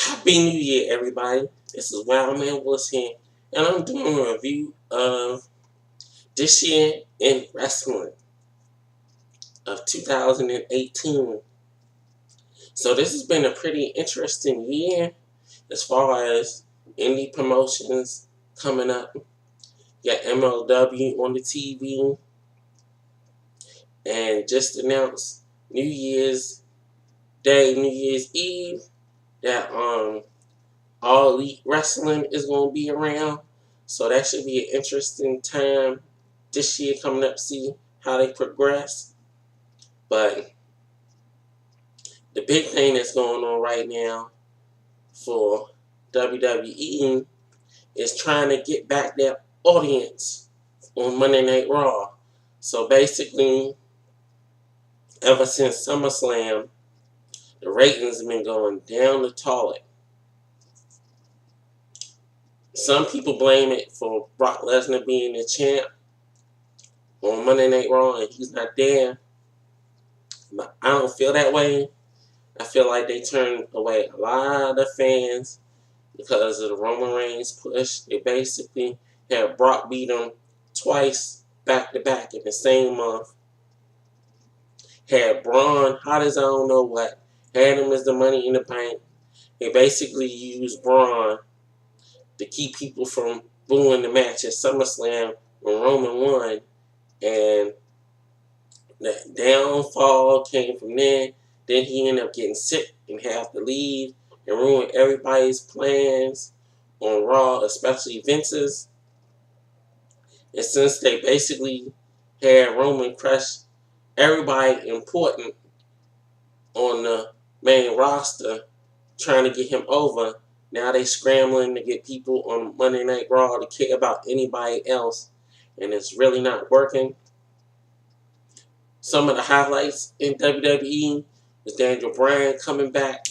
Happy New Year, everybody. This is Wildman Willis here, and I'm doing a review of this year in wrestling of 2018. So this has been a pretty interesting year as far as indie promotions coming up. You got MLW on the TV, and just announced New Year's Day, New Year's Eve, that All Elite Wrestling is going to be around. So that should be an interesting time this year coming up to see how they progress. But the big thing that's going on right now for WWE is trying to get back their audience on Monday Night Raw. So basically, ever since SummerSlam, the ratings have been going down the toilet. Some people blame it for Brock Lesnar being the champ on Monday Night Raw and he's not there. But I don't feel that way. I feel like they turned away a lot of fans because of the Roman Reigns push. They basically had Brock beat him twice back to back in the same month. Had Braun hot as I don't know what. Had him as the Money in the Bank. They basically used Braun to keep people from booing the match at SummerSlam when Roman won. And the downfall came from there. Then he ended up getting sick and have to leave and ruin everybody's plans on Raw, especially Vince's. And since they basically had Roman crush everybody important on the main roster, trying to get him over, now they scrambling to get people on Monday Night Raw to care about anybody else, and it's really not working. Some of the highlights in WWE was Daniel Bryan coming back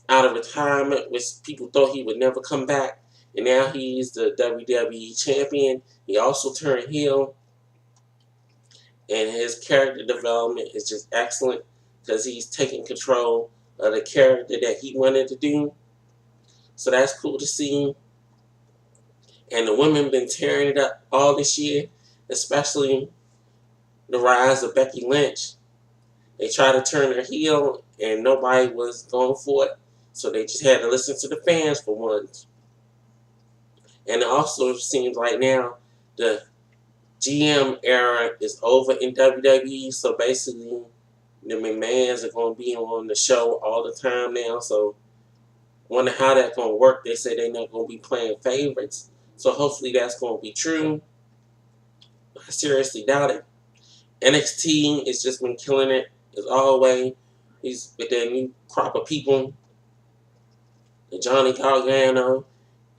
out of retirement, which people thought he would never come back, and now he's the WWE champion. He also turned heel, and his character development is just excellent because he's taking control of the character that he wanted to do. So that's cool to see. And the women been tearing it up all this year, especially the rise of Becky Lynch. They tried to turn her heel and nobody was going for it. So they just had to listen to the fans for once. And it also seems like now the GM era is over in WWE. So basically the McMahons are going to be on the show all the time now. So wonder how that's going to work. They say they're not going to be playing favorites. So hopefully that's going to be true. I seriously doubt it. NXT has just been killing it as always. He's with their new crop of people. The Johnny Gargano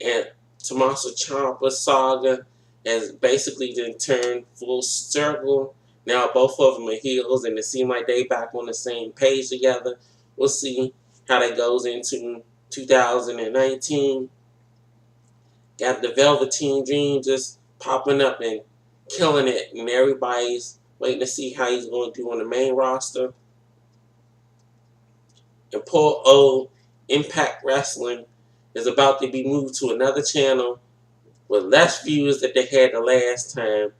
and Tommaso Ciampa saga has basically been turned full circle. Now both of them are heels and it seems like they back on the same page together. We'll see how that goes into 2019. Got the Velveteen Dream just popping up and killing it, and everybody's waiting to see how he's going to do on the main roster. And poor old Impact Wrestling is about to be moved to another channel with less views that they had the last time.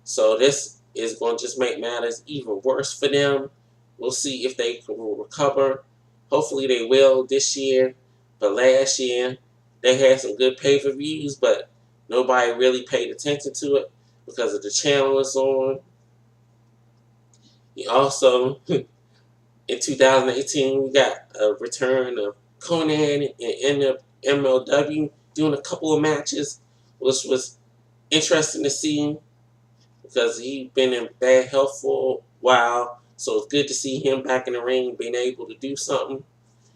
So this is going to just make matters even worse for them. We'll see if they can recover. Hopefully they will this year. But last year, they had some good pay-per-views, but nobody really paid attention to it because of the channel it's on. Also, in 2018, we got a return of Conan and MLW doing a couple of matches, which was interesting to see because he'd been in bad health for a while. So it's good to see him back in the ring, being able to do something.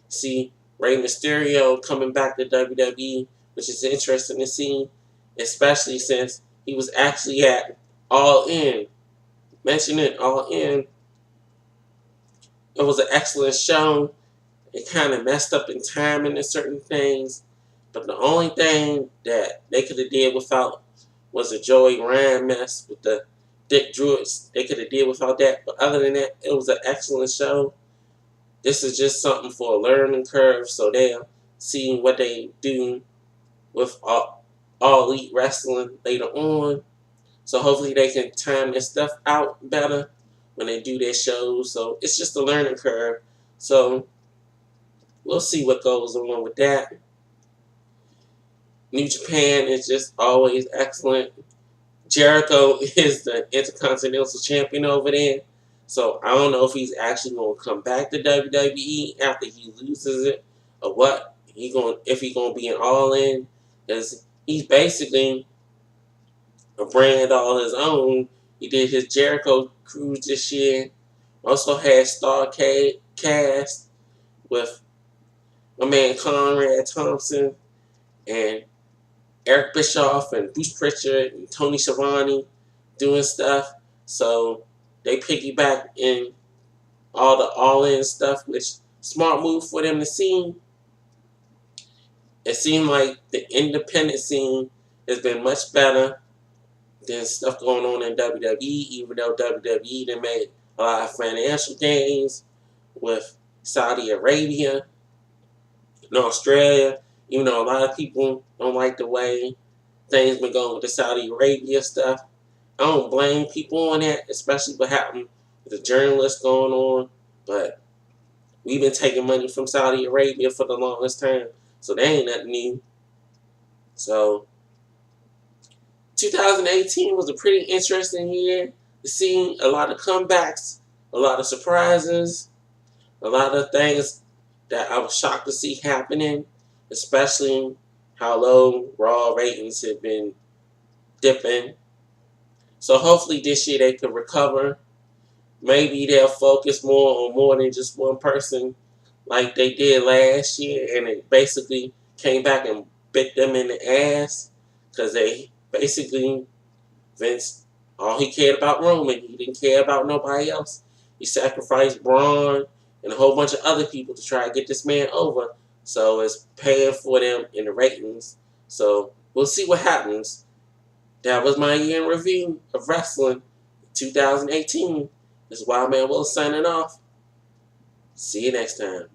See Rey Mysterio coming back to WWE, which is interesting to see, especially since he was actually at All In. Mention it, All In. It was an excellent show. It kind of messed up in timing and certain things, but the only thing that they could have did without was a Joey Ryan mess with the Dick Druids. They could have did without that, but other than that, it was an excellent show. this is just something for a learning curve, so they'll see what they do with all elite wrestling later on. So hopefully they can time their stuff out better when they do their shows. So it's just a learning curve. So we'll see what goes on with that. New Japan is just always excellent. Jericho is the Intercontinental Champion over there. So I don't know if he's actually going to come back to WWE after he loses it or what. If he's going to be an all-in. Because he's basically a brand all his own. He did his Jericho cruise this year. Also had Cast with my man Conrad Thompson and Eric Bischoff and Bruce Pritchard and Tony Schiavone doing stuff. So they piggyback in all the all-in stuff, which smart move for them to see. It seemed like the independent scene has been much better than stuff going on in WWE, even though WWE they made a lot of financial gains with Saudi Arabia and Australia, even though a lot of people don't like the way things been going with the Saudi Arabia stuff. I don't blame people on that, especially what happened with the journalists going on. But we've been taking money from Saudi Arabia for the longest time, so they ain't nothing new. So 2018 was a pretty interesting year to see a lot of comebacks, a lot of surprises, a lot of things that I was shocked to see happening, especially how low Raw ratings have been dipping. So hopefully this year they could recover. Maybe they'll focus more on more than just one person like they did last year, and it basically came back and bit them in the ass because they basically, Vince, all he cared about Roman. He didn't care about nobody else. He sacrificed Braun and a whole bunch of other people to try to get this man over. So it's paying for them in the ratings. So we'll see what happens. That was my year in review of wrestling 2018. This is Wildman Willis signing off. See you next time.